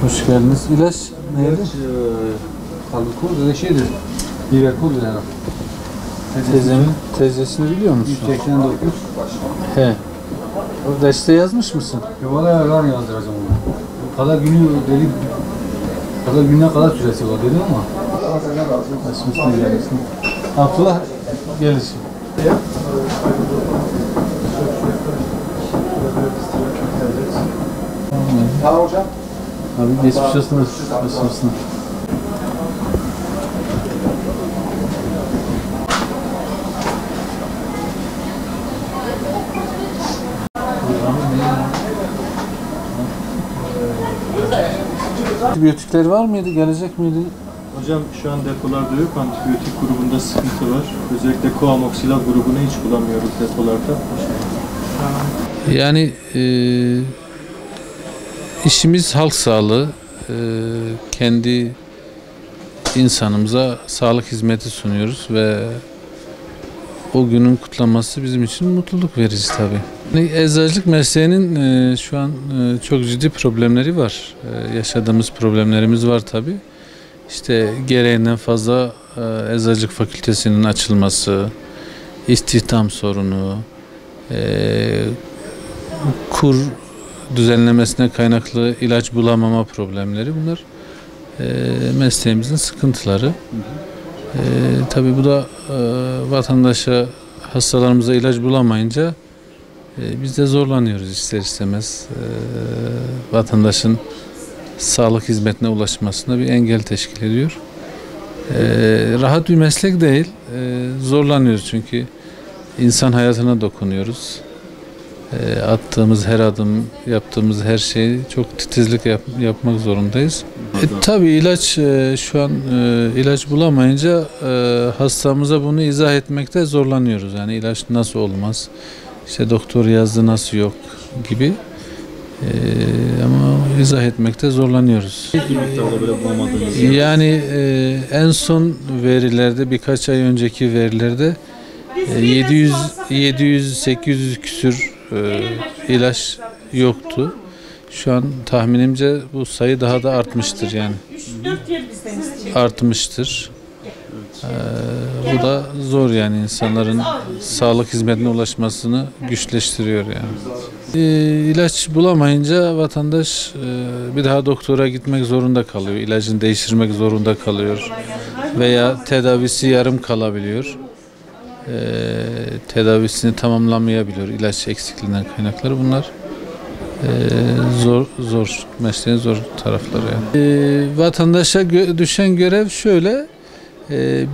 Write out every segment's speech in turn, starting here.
Hoş geldiniz. İlaç neydi? Kalbikol öyle şeydir. Liberkol herhalde. Teyzesini biliyor musun? 189. He. O deste yazmış mısın? Valla yalan yazdıracağım onu. Kadar günü dedi. Kadar gününe kadar süresi var dedim ama. Açmışsın gelmişsin. Abdullah gelişim. Tamam hocam. Abi geçmiş olsun. Geçmiş olsun. Antibiyotikler var mıydı? Gelecek miydi? Hocam şu an depolarda yok. Antibiyotik grubunda sıkıntı var. Özellikle koamoksilat grubunu hiç kullanmıyoruz depolarda. Yani işimiz halk sağlığı. Kendi insanımıza sağlık hizmeti sunuyoruz ve o günün kutlanması bizim için mutluluk verici tabii. Eczacılık mesleğinin şu an çok ciddi problemleri var. Yaşadığımız problemlerimiz var tabii. İşte gereğinden fazla eczacılık fakültesinin açılması, istihdam sorunu, kur düzenlemesine kaynaklı ilaç bulamama problemleri, bunlar mesleğimizin sıkıntıları. Tabii bu da vatandaşa, hastalarımıza ilaç bulamayınca biz de zorlanıyoruz ister istemez. Vatandaşın sağlık hizmetine ulaşmasına bir engel teşkil ediyor. Rahat bir meslek değil. Zorlanıyoruz çünkü insan hayatına dokunuyoruz. Attığımız her adım, yaptığımız her şeyi çok titizlik yapmak zorundayız. Tabii ilaç şu an ilaç bulamayınca hastamıza bunu izah etmekte zorlanıyoruz. Yani ilaç nasıl olmaz, işte doktor yazdı nasıl yok gibi. Ama izah etmekte zorlanıyoruz. Yani en son verilerde, birkaç ay önceki verilerde 700-800 küsür ilaç yoktu. Şu an tahminimce bu sayı daha da artmıştır yani. Artmıştır. Bu da zor yani, insanların sağlık hizmetine ulaşmasını güçleştiriyor yani. İlaç bulamayınca vatandaş bir daha doktora gitmek zorunda kalıyor. İlacını değiştirmek zorunda kalıyor. Veya tedavisi yarım kalabiliyor. Tedavisini tamamlamayabiliyor ilaç eksikliğinden kaynakları. Bunlar zor mesleğin zor tarafları yani. Vatandaşa düşen görev şöyle: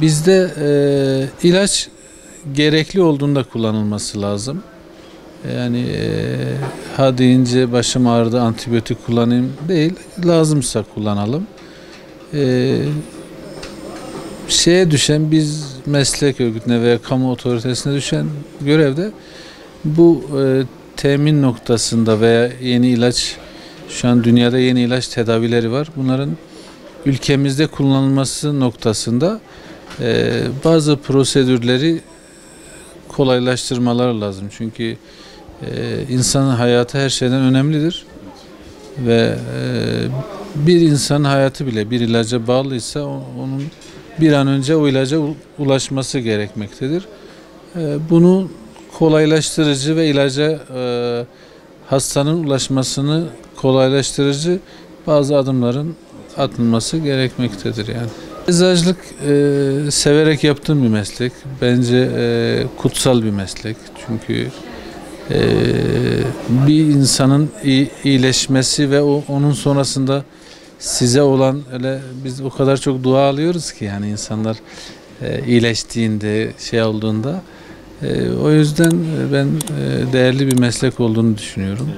bizde ilaç gerekli olduğunda kullanılması lazım. Yani ha deyince başım ağrıdı antibiyotik kullanayım değil, lazımsa kullanalım. Şeye düşen, biz meslek örgütüne veya kamu otoritesine düşen görevde bu temin noktasında veya yeni ilaç, şu an dünyada yeni ilaç tedavileri var. Bunların ülkemizde kullanılması noktasında bazı prosedürleri kolaylaştırmalar lazım. Çünkü insanın hayatı her şeyden önemlidir. Ve bir insanın hayatı bile bir ilaca bağlıysa onun bir an önce o ilaca ulaşması gerekmektedir. Bunu kolaylaştırıcı ve ilaca hastanın ulaşmasını kolaylaştırıcı bazı adımların atılması gerekmektedir yani. Eczacılık severek yaptığım bir meslek. Bence kutsal bir meslek. Çünkü bir insanın iyileşmesi ve onun sonrasında size olan, öyle biz o kadar çok dua alıyoruz ki yani insanlar iyileştiğinde, şey olduğunda, o yüzden ben değerli bir meslek olduğunu düşünüyorum.